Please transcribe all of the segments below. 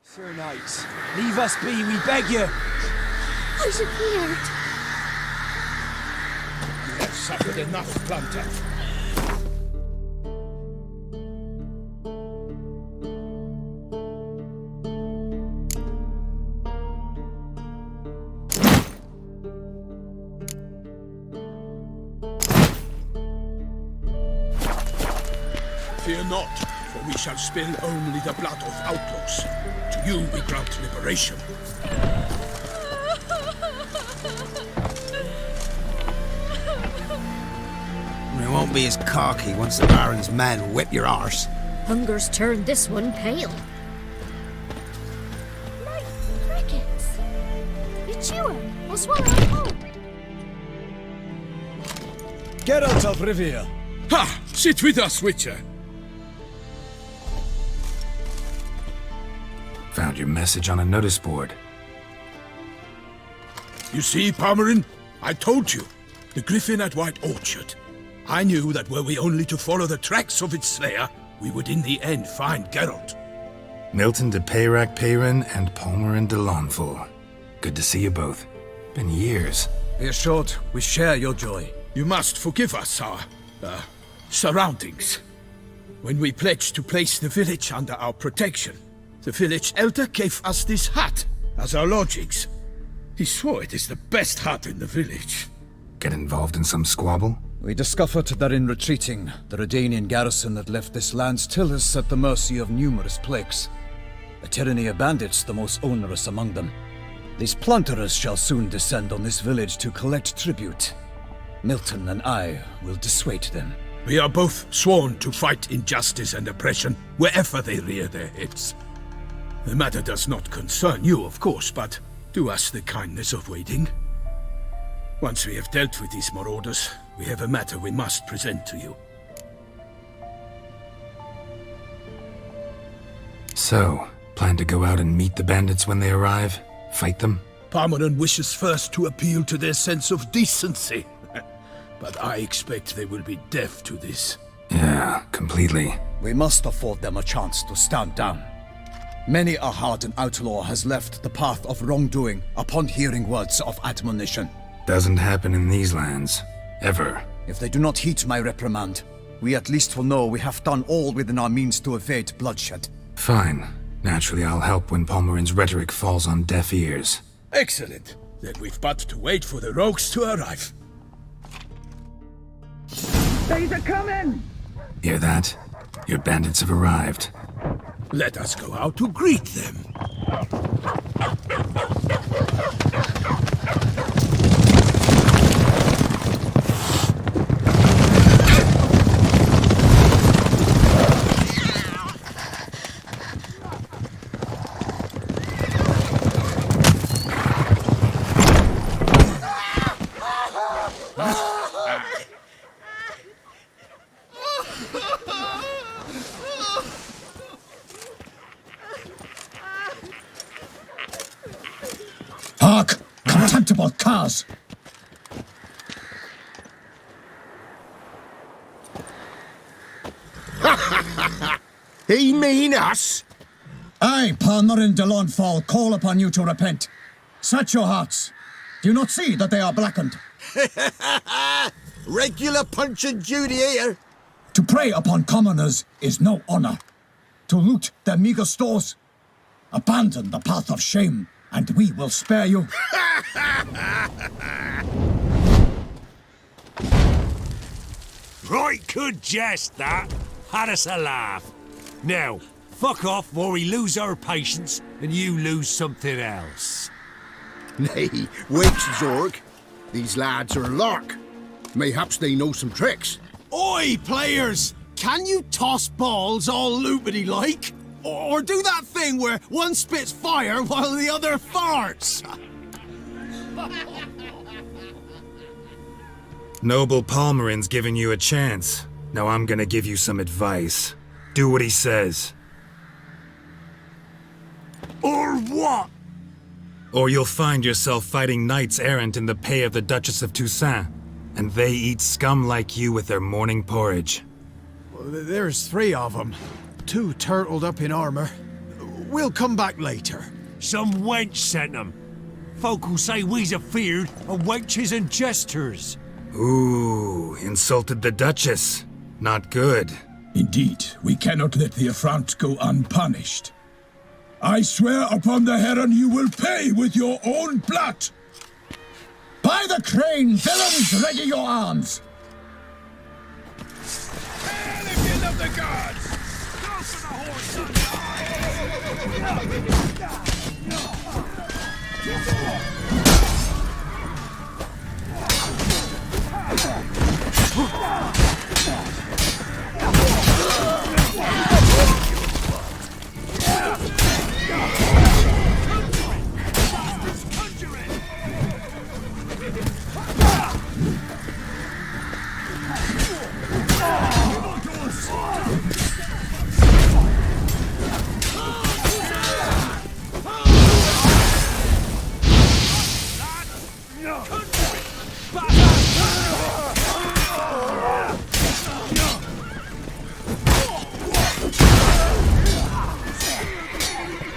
Sir Knights, leave us be, we beg you! I appeared. You have suffered enough, Plunter. Fear not, for we shall spill only the blood of outlaws. To you we grant liberation. We won't be as cocky once the Baron's men whip your arse. Hunger's turned this one pale. My crickets! It's you, I'll swallow it home. Geralt of Rivia! Ha! Sit with us, Witcher. Found your message on a notice board. You see, Palmerin? I told you. The Griffin at White Orchard. I knew that were we only to follow the tracks of its slayer, we would in the end find Geralt. Milton de Peyrac Peyrin and Palmerin de Lawnful. Good to see you both. Been years. Be assured, we share your joy. You must forgive us our, surroundings. When we pledged to place the village under our protection, the village elder gave us this hut as our lodgings. He swore it is the best hut in the village. Get involved in some squabble? We discovered that in retreating, the Redanian garrison had left this land still is at the mercy of numerous plagues. A tyranny of bandits, the most onerous among them. These plunderers shall soon descend on this village to collect tribute. Milton and I will dissuade them. We are both sworn to fight injustice and oppression wherever they rear their heads. The matter does not concern you, of course, but do us the kindness of waiting. Once we have dealt with these marauders, we have a matter we must present to you. So, plan to go out and meet the bandits when they arrive? Fight them? Palmerin wishes first to appeal to their sense of decency. But I expect they will be deaf to this. Yeah, completely. We must afford them a chance to stand down. Many a hardened outlaw has left the path of wrongdoing upon hearing words of admonition. Doesn't happen in these lands. Ever. If they do not heed my reprimand, we at least will know we have done all within our means to evade bloodshed. Fine. Naturally, I'll help when Palmerin's rhetoric falls on deaf ears. Excellent. Then we've but to wait for the rogues to arrive. They're coming! Hear that? Your bandits have arrived. Let us go out to greet them. Hark! Contemptible curs! He mean us? I, Palmerin de Lawnfall, call upon you to repent. Set your hearts. Do you not see that they are blackened? Regular Punch and Judy here. To prey upon commoners is no honor. To loot their meager stores, abandon the path of shame, and we will spare you. Right good jest, that. Had us a laugh. Now, fuck off or we lose our patience and you lose something else. Nay, wait, Zorg. These lads are lark. Mayhaps they know some tricks. Oi, players! Can you toss balls all loopity-like? Or do that thing where one spits fire while the other farts? Noble Palmerin's giving you a chance. Now I'm gonna give you some advice. Do what he says. Or what? Or you'll find yourself fighting knights errant in the pay of the Duchess of Toussaint. And they eat scum like you with their morning porridge. There's 3 of them. 2 turtled up in armor. We'll come back later. Some wench sent them. Folk will say we's afeard of wenches and jesters. Ooh, insulted the Duchess. Not good. Indeed, we cannot let the affront go unpunished. I swear upon the Heron you will pay with your own blood! By the crane, villains, ready your arms! Anakin of the gods! Go for the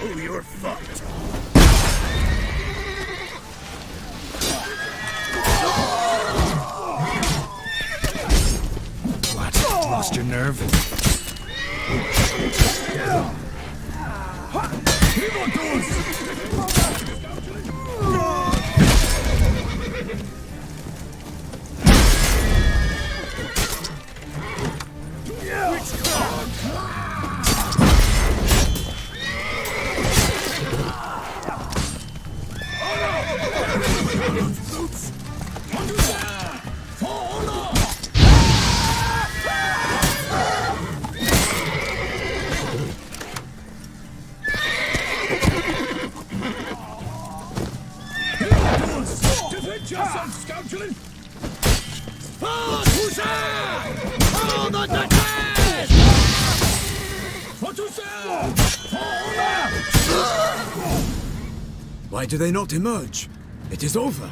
Oh, you're fucked. What? Lost your nerve? Why do they not emerge? It is over.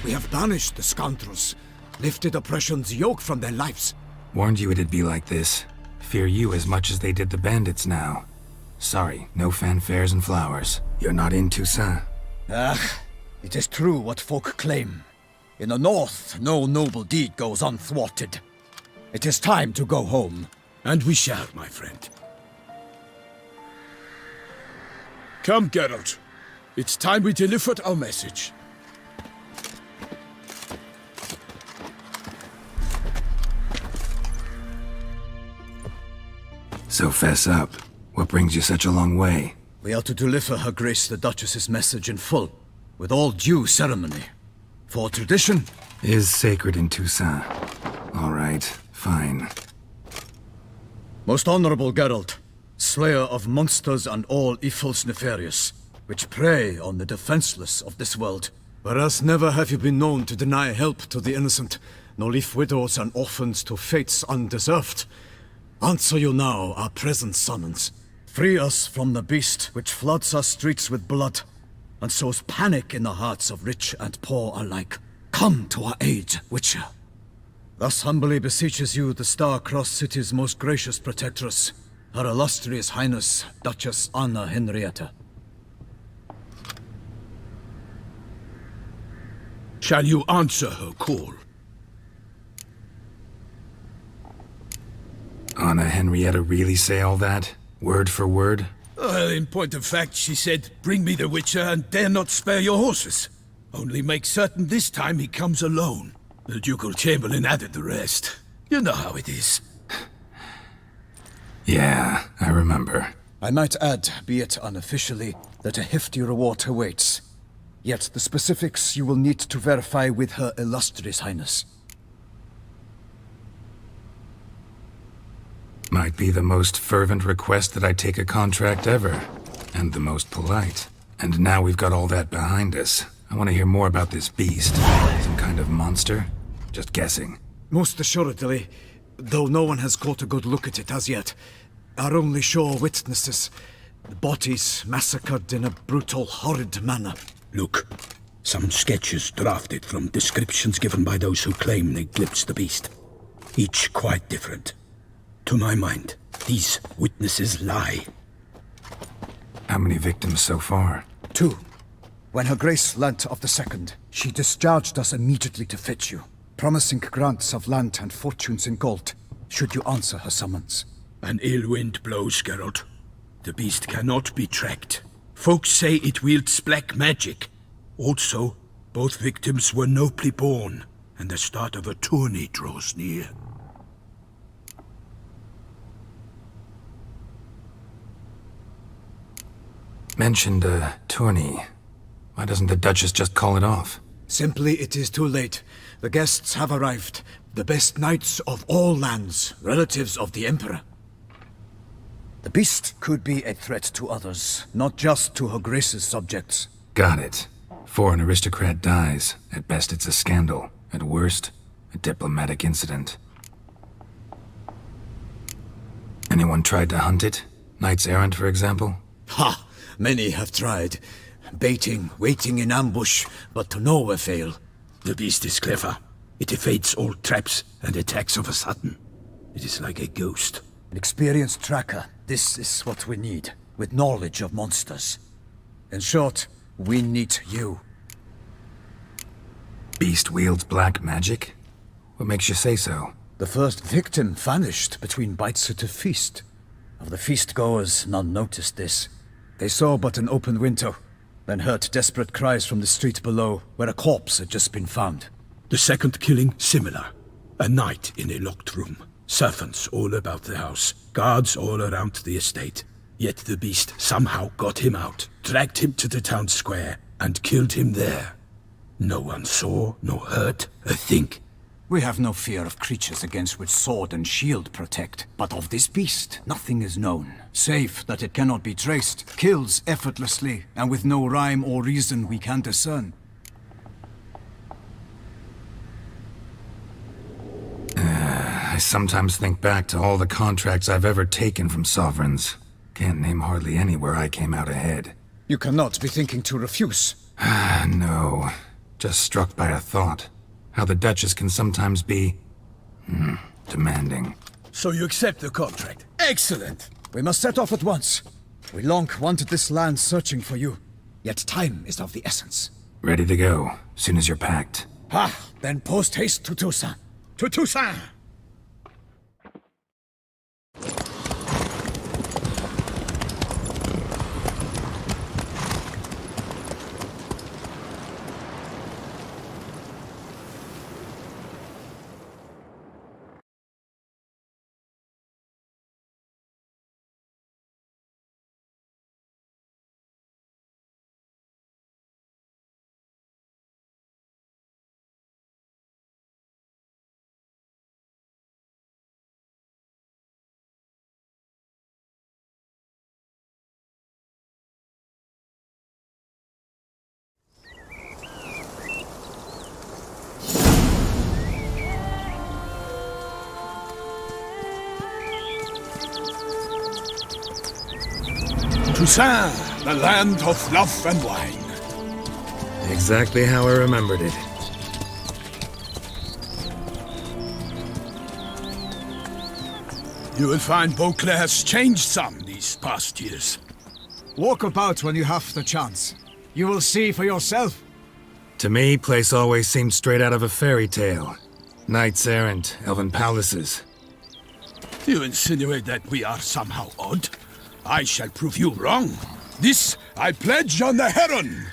We have banished the scoundrels, lifted oppression's yoke from their lives. Warned you it'd be like this. Fear you as much as they did the bandits now. Sorry, no fanfares and flowers. You're not in Toussaint. Ah, it is true what folk claim. In the north, no noble deed goes unthwarted. It is time to go home. And we shall, my friend. Come, Geralt. It's time we delivered our message. So fess up. What brings you such a long way? We are to deliver Her Grace the Duchess's message in full, with all due ceremony. For tradition Is sacred in Toussaint. All right, fine. Most honorable Geralt, slayer of monsters and all evils nefarious, which prey on the defenseless of this world. Whereas never have you been known to deny help to the innocent, nor leave widows and orphans to fates undeserved. Answer you now our present summons. Free us from the beast which floods our streets with blood, and sows panic in the hearts of rich and poor alike. Come to our aid, Witcher. Thus humbly beseeches you the Star-Crossed City's most gracious protectress, Her Illustrious Highness, Duchess Anna Henrietta. Shall you answer her call? Anna Henrietta really say all that? Word for word? Well, in point of fact, she said, bring me the Witcher and dare not spare your horses. Only make certain this time he comes alone. The Ducal Chamberlain added the rest. You know how it is. Yeah, I remember. I might add, be it unofficially, that a hefty reward awaits. Yet the specifics you will need to verify with Her Illustrious Highness. Might be the most fervent request that I take a contract ever. And the most polite. And now we've got all that behind us. I want to hear more about this beast. Some kind of monster? Just guessing. Most assuredly, though no one has caught a good look at it as yet. Our only sure witnesses. The bodies massacred in a brutal, horrid manner. Look, some sketches drafted from descriptions given by those who claim they glimpsed the beast. Each quite different. To my mind, these witnesses lie. How many victims so far? 2. When Her Grace learnt of the second, she discharged us immediately to fetch you, promising grants of land and fortunes in gold, should you answer her summons. An ill wind blows, Geralt. The beast cannot be tracked. Folks say it wields black magic. Also, both victims were nobly born, and the start of a tourney draws near. Mentioned a tourney. Why doesn't the Duchess just call it off? Simply, it is too late. The guests have arrived. The best knights of all lands, relatives of the Emperor. The beast could be a threat to others, not just to Her Grace's subjects. Got it. Before an aristocrat dies, at best it's a scandal. At worst, a diplomatic incident. Anyone tried to hunt it? Knights errant, for example? Ha! Many have tried. Baiting, waiting in ambush, but to no avail. The beast is clever. It evades all traps and attacks of a sudden. It is like a ghost. An experienced tracker. This is what we need, with knowledge of monsters. In short, we need you. Beast wields black magic? What makes you say so? The first victim vanished between bites at a feast. Of the feast-goers, none noticed this. They saw but an open window, then heard desperate cries from the street below, where a corpse had just been found. The second killing, similar. A night in a locked room. Servants all about the house. Guards all around the estate. Yet the beast somehow got him out, dragged him to the town square, and killed him there. No one saw, nor heard a thing. We have no fear of creatures against which sword and shield protect. But of this beast, nothing is known, save that it cannot be traced, kills effortlessly, and with no rhyme or reason we can discern. I sometimes think back to all the contracts I've ever taken from sovereigns. Can't name hardly any where I came out ahead. You cannot be thinking to refuse. No. Just struck by a thought. How the Duchess can sometimes be... demanding. So you accept the contract. Excellent! We must set off at once. We long wanted this land searching for you. Yet time is of the essence. Ready to go, soon as you're packed. Then post haste to Toussaint. To Toussaint! Toussaint, the land of fluff and wine. Exactly how I remembered it. You will find Beauclair has changed some these past years. Walk about when you have the chance. You will see for yourself. To me, place always seemed straight out of a fairy tale. Knights errant, elven palaces. You insinuate that we are somehow odd? I shall prove you wrong. This I pledge on the Heron.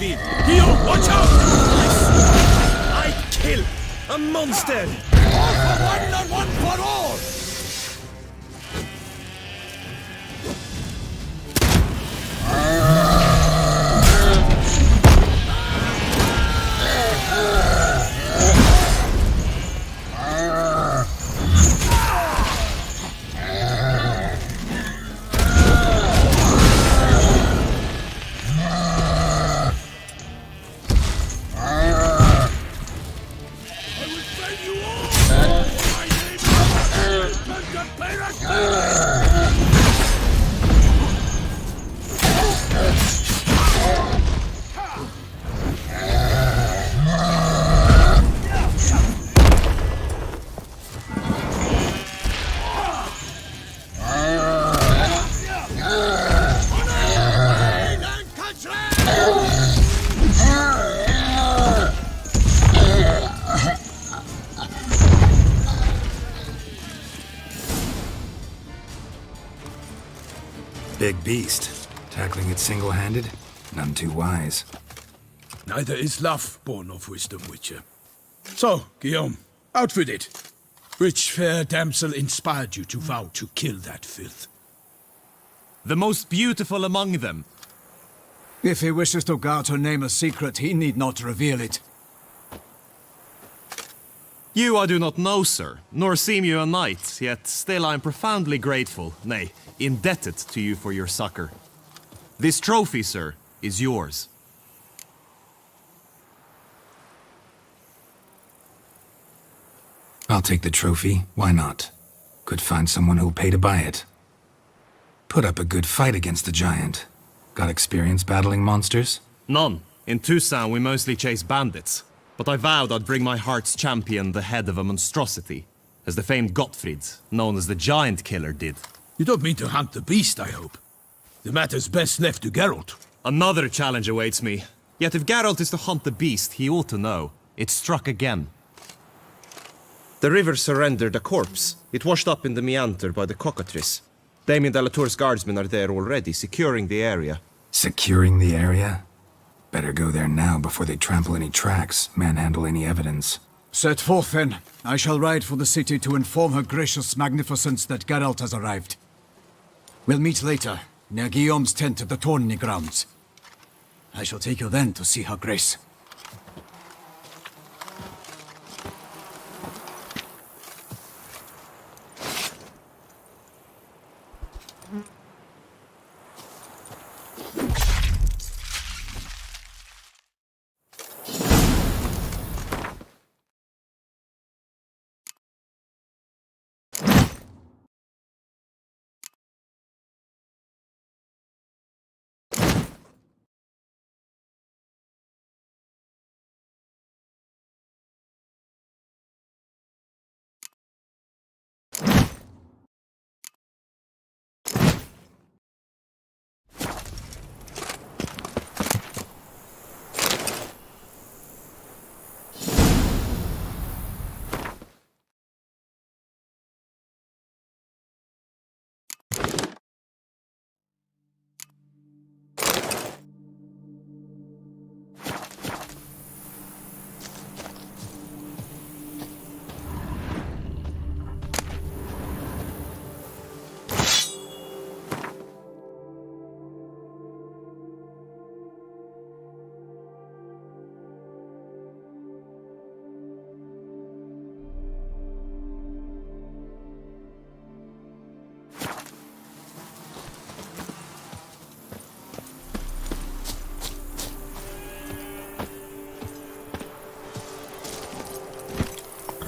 David! Guillaume, watch out! I kill a monster! All for one and one for all! Big beast. Tackling it single-handed? None too wise. Neither is love born of wisdom, Witcher. So, Guillaume, outfitted. Which fair damsel inspired you to vow to kill that filth? The most beautiful among them. If he wishes to guard her name a secret, he need not reveal it. You I do not know, sir, nor seem you a knight, yet still I am profoundly grateful, nay, indebted to you for your succor. This trophy, sir, is yours. I'll take the trophy, why not? Could find someone who'll pay to buy it. Put up a good fight against the giant. Got experience battling monsters? None. In Toussaint we mostly chase bandits. But I vowed I'd bring my heart's champion the head of a monstrosity, as the famed Gottfried, known as the Giant Killer, did. You don't mean to hunt the beast, I hope. The matter's best left to Geralt. Another challenge awaits me. Yet if Geralt is to hunt the beast, he ought to know. It struck again. The river surrendered a corpse. It washed up in the meander by the cockatrice. Damien de la Tour's guardsmen are there already, securing the area. Securing the area? Better go there now before they trample any tracks, manhandle any evidence. Set forth, then. I shall ride for the city to inform her gracious magnificence that Geralt has arrived. We'll meet later, near Guillaume's tent at the Tourney grounds. I shall take you then to see her grace.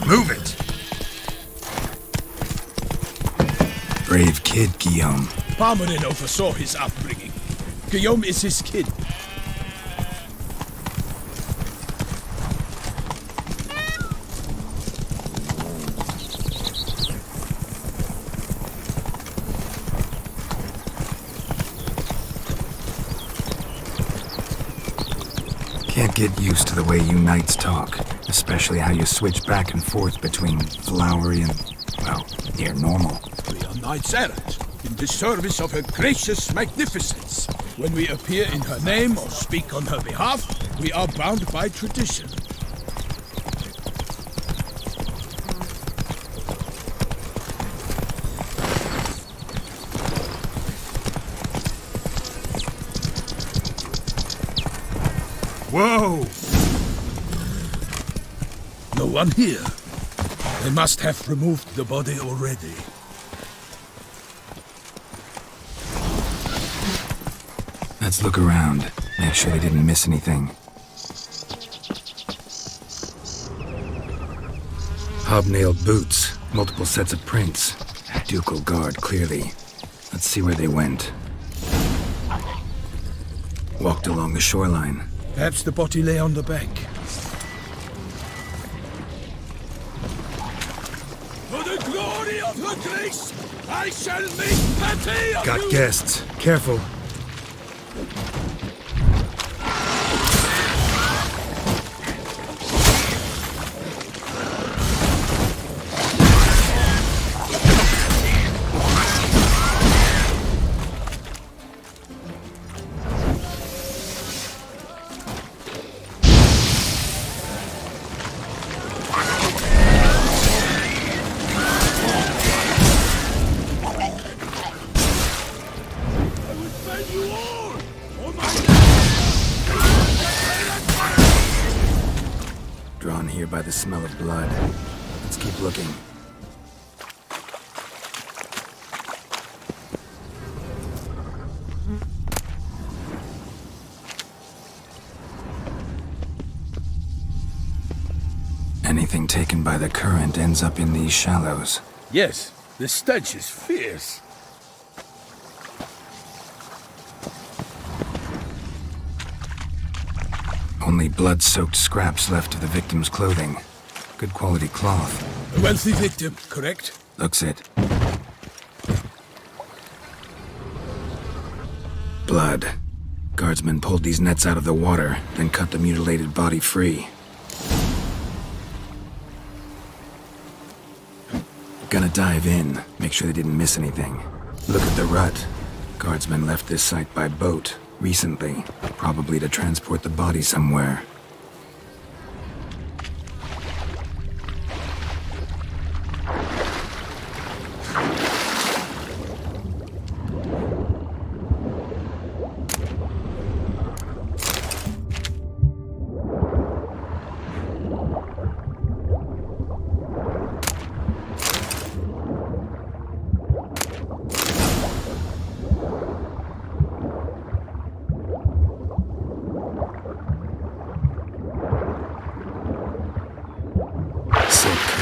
Move it! Brave kid, Guillaume. Parmanin oversaw his upbringing. Guillaume is his kid. Can't get used to the way you knights talk, especially how you switch back and forth between flowery and, well, near normal. We are knights errant. in the service of her gracious magnificence. When we appear in her name or speak on her behalf, we are bound by tradition. Whoa! No one here. They must have removed the body already. Let's look around. Make sure they didn't miss anything. Hobnailed boots. Multiple sets of prints. Ducal guard, clearly. Let's see where they went. Walked along the shoreline. Perhaps the body lay on the bank. For the glory of her grace, I shall make pity of Got you! guests. Careful. Drawn here by the smell of blood. Let's keep looking. Anything taken by the current ends up in these shallows. Yes, the stench is fierce. Only blood-soaked scraps left of the victim's clothing. Good quality cloth. A wealthy victim, correct? Looks it. Blood. Guardsmen pulled these nets out of the water, then cut the mutilated body free. Gonna dive in, make sure they didn't miss anything. Look at the rut. Guardsmen left this site by boat recently, probably to transport the body somewhere.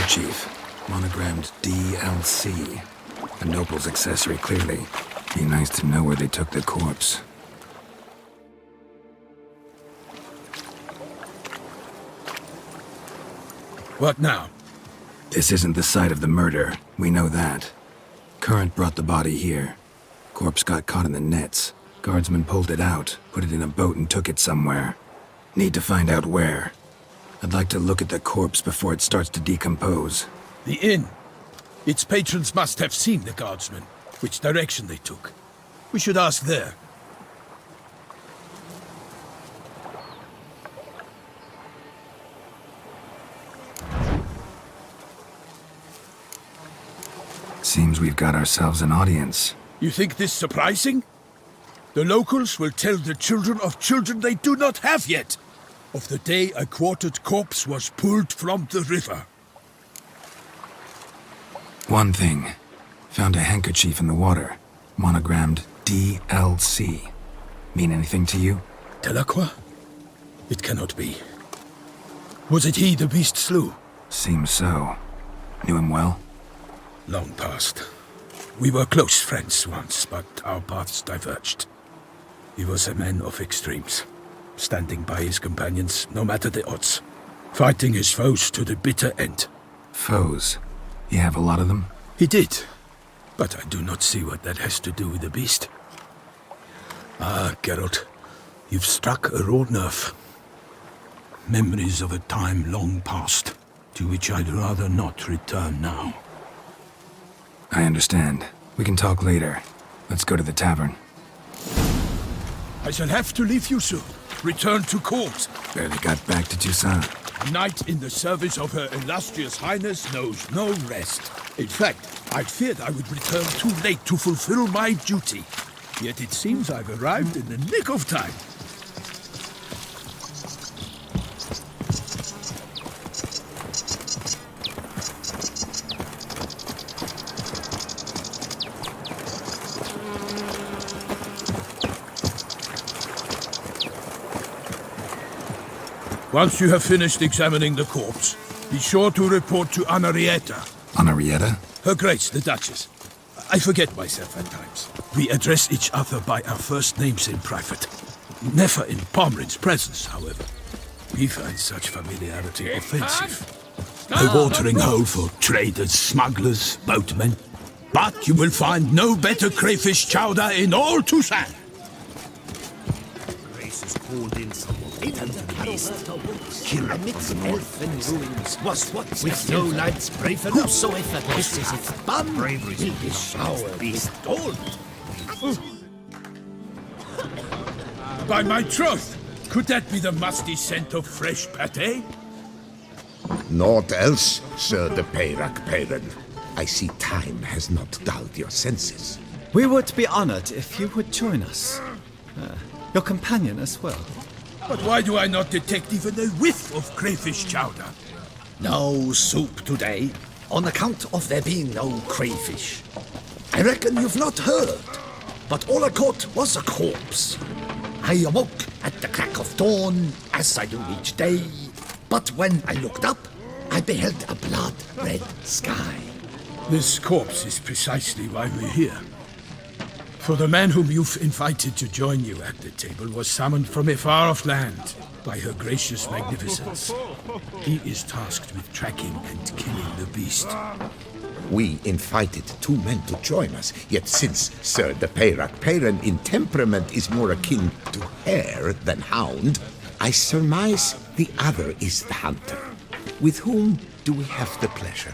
Chief, monogrammed DLC. A noble's accessory, clearly. Be nice to know where they took the corpse. What now? This isn't the site of the murder. We know that. Current brought the body here. Corpse got caught in the nets. Guardsmen pulled it out, put it in a boat and took it somewhere. Need to find out where. I'd like to look at the corpse before it starts to decompose. The inn. Its patrons must have seen the guardsmen, which direction they took. We should ask there. Seems we've got ourselves an audience. You think this surprising? The locals will tell the children of children they do not have yet of the day a quartered corpse was pulled from the river. One thing. Found a handkerchief in the water. Monogrammed DLC. Mean anything to you? Delacroix? It cannot be. Was it he the beast slew? Seems so. Knew him well? Long past. We were close friends once, but our paths diverged. He was a man of extremes, standing by his companions no matter the odds, fighting his foes to the bitter end. Foes? You have a lot of them? He did, but I do not see what that has to do with the beast. Ah, Geralt, you've struck a raw nerve. Memories of a time long past, to which I'd rather not return now. I understand. We can talk later. Let's go to the tavern. I shall have to leave you soon. Return to court. Barely got back to Toussaint. A knight in the service of Her Illustrious Highness knows no rest. In fact, I feared I would return too late to fulfill my duty. Yet it seems I've arrived in the nick of time. Once you have finished examining the corpse, be sure to report to Anarietta. Anarietta? Her Grace, the Duchess. I forget myself at times. We address each other by our first names in private. Never in Pomrin's presence, however. We find such familiarity offensive. A watering hole for traders, smugglers, boatmen. But you will find no better crayfish chowder in all Toussaint. Grace has called in someone. Kill amidst elfin ruins was what with no lads brave enough. Whosoever kisses its bum will be showered with gold. By my troth, could that be the musty scent of fresh pate? Naught else, Sir de Peyrac Peyran. I see time has not dulled your senses. We would be honored if you would join us. Your companion as well. But why do I not detect even a whiff of crayfish chowder? No soup today, on account of there being no crayfish. I reckon you've not heard, but all I caught was a corpse. I awoke at the crack of dawn, as I do each day, but when I looked up, I beheld a blood-red sky. This corpse is precisely why we're here. For the man whom you've invited to join you at the table was summoned from a far-off land by her gracious magnificence. He is tasked with tracking and killing the beast. We invited 2 men to join us, yet since Sir de Peyrac Peyran in temperament is more akin to hare than hound, I surmise the other is the hunter. With whom do we have the pleasure?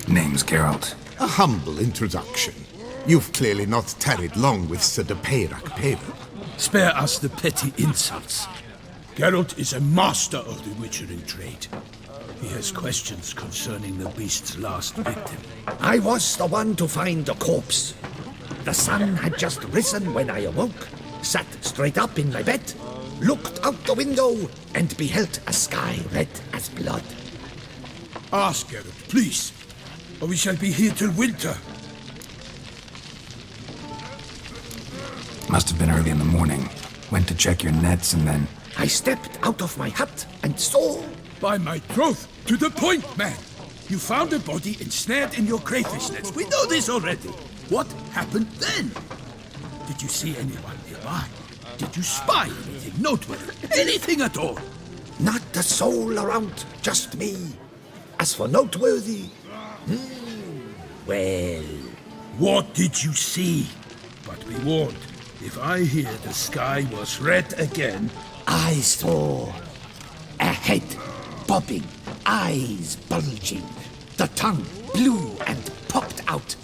Name's Geralt. A humble introduction. You've clearly not tarried long with Sir de Peyrac Peyran. Spare us the petty insults. Geralt is a master of the witchering trade. He has questions concerning the beast's last victim. I was the one to find the corpse. The sun had just risen when I awoke, sat straight up in my bed, looked out the window, and beheld a sky red as blood. Ask Geralt, please, or we shall be here till winter. Must have been early in the morning. Went to check your nets and then... I stepped out of my hut and saw... By my troth, to the point, man! You found a body ensnared in your crayfish nets. We know this already. What happened then? Did you see anyone nearby? Did you spy anything noteworthy? Anything at all? Not a soul around, just me. As for noteworthy... well... What did you see? But be warned, if I hear the sky was red again... I saw a head bobbing, eyes bulging, the tongue blue and popped out.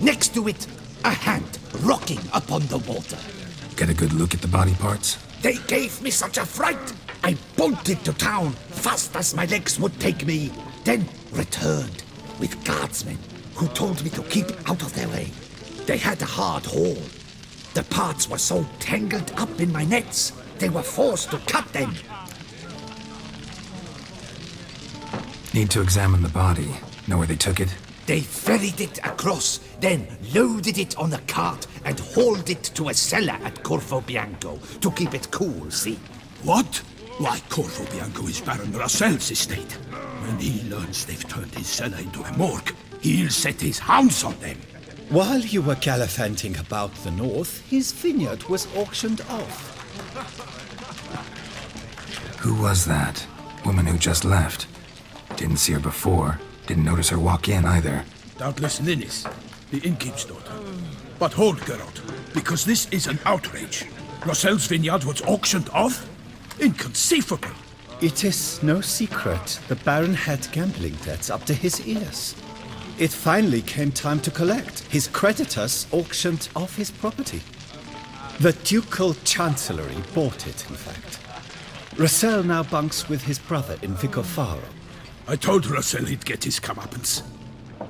Next to it, a hand rocking upon the water. Get a good look at the body parts? They gave me such a fright, I bolted to town fast as my legs would take me, then returned with guardsmen who told me to keep out of their way. They had a hard haul. The parts were so tangled up in my nets, they were forced to cut them. Need to examine the body. Know where they took it? They ferried it across, then loaded it on a cart and hauled it to a cellar at Corvo Bianco to keep it cool, see? What? Why, Corvo Bianco is Baron Rossel's estate. When he learns they've turned his cellar into a morgue, he'll set his hounds on them. While you were gallivanting about the north, his vineyard was auctioned off. Who was that? Woman who just left. Didn't see her before. Didn't notice her walk in either. Doubtless Linnis, the innkeep's daughter. But hold, Geralt, because this is an outrage. Rossel's vineyard was auctioned off? Inconceivable. It is no secret the Baron had gambling debts up to his ears. It finally came time to collect. His creditors auctioned off his property. The Ducal Chancellery bought it, in fact. Russell now bunks with his brother in Vicofaro. I told Russell he'd get his comeuppance.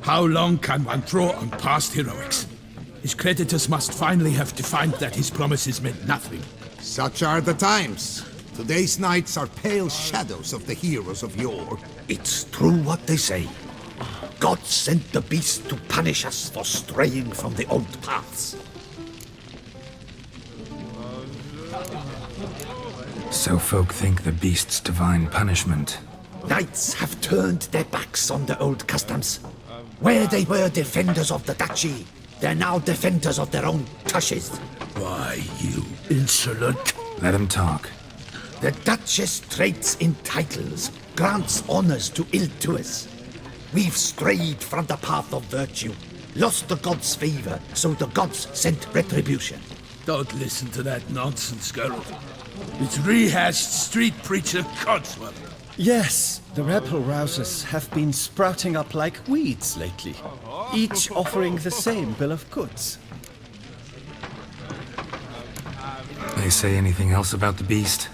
How long can one throw on past heroics? His creditors must finally have defined that his promises meant nothing. Such are the times. Today's knights are pale shadows of the heroes of yore. It's true what they say. God sent the beast to punish us for straying from the old paths. So folk think the beast's divine punishment. Knights have turned their backs on the old customs. Where they were defenders of the duchy, they're now defenders of their own tushes. Why, you insolent... Let him talk. The Duchess trades in titles, grants honors to ill-doers. We've strayed from the path of virtue, lost the gods' favor, so the gods sent retribution. Don't listen to that nonsense, girl. It's rehashed street preacher Codswell. Yes, the rebel rousers have been sprouting up like weeds lately, each offering the same bill of goods. They say anything else about the beast?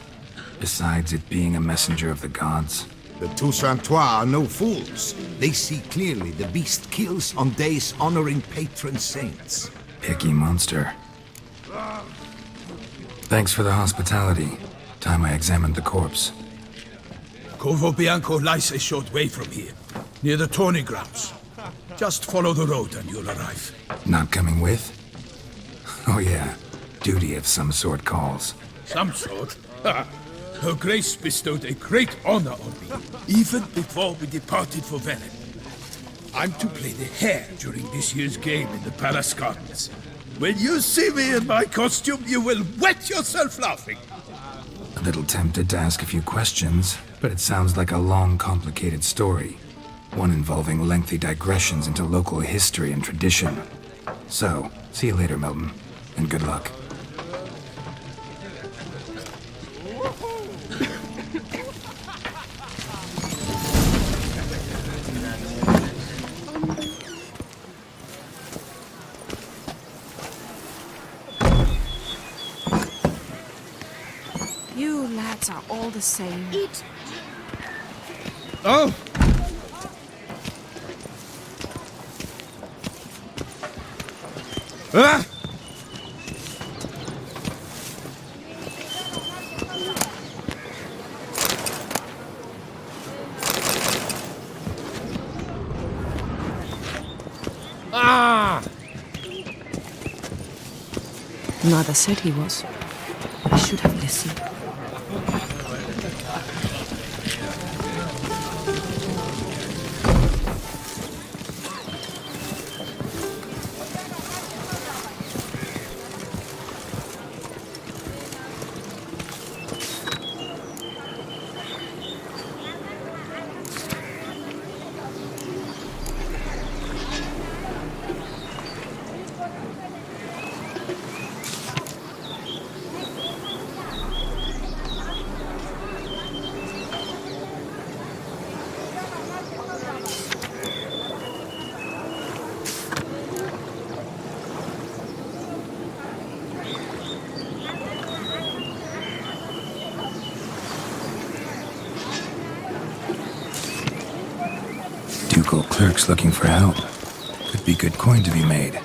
Besides it being a messenger of the gods? The Toussaintois are no fools. They see clearly the beast kills on days honoring patron saints. Picky monster. Thanks for the hospitality. Time I examined the corpse. Corvo Bianco lies a short way from here, near the tourney grounds. Just follow the road and you'll arrive. Not coming with? Oh yeah, duty of some sort calls. Some sort? Her Grace bestowed a great honor on me, even before we departed for Velen. I'm to play the hare during this year's game in the Palace Gardens. When you see me in my costume, you will wet yourself laughing. A little tempted to ask a few questions, but it sounds like a long, complicated story. One involving lengthy digressions into local history and tradition. So, see you later, Milton, and good luck. You lads are all the same. Eat. Oh! Ah! Ah! Mother said he was. I should have listened. Ducal clerks looking for help. Could be good coin to be made.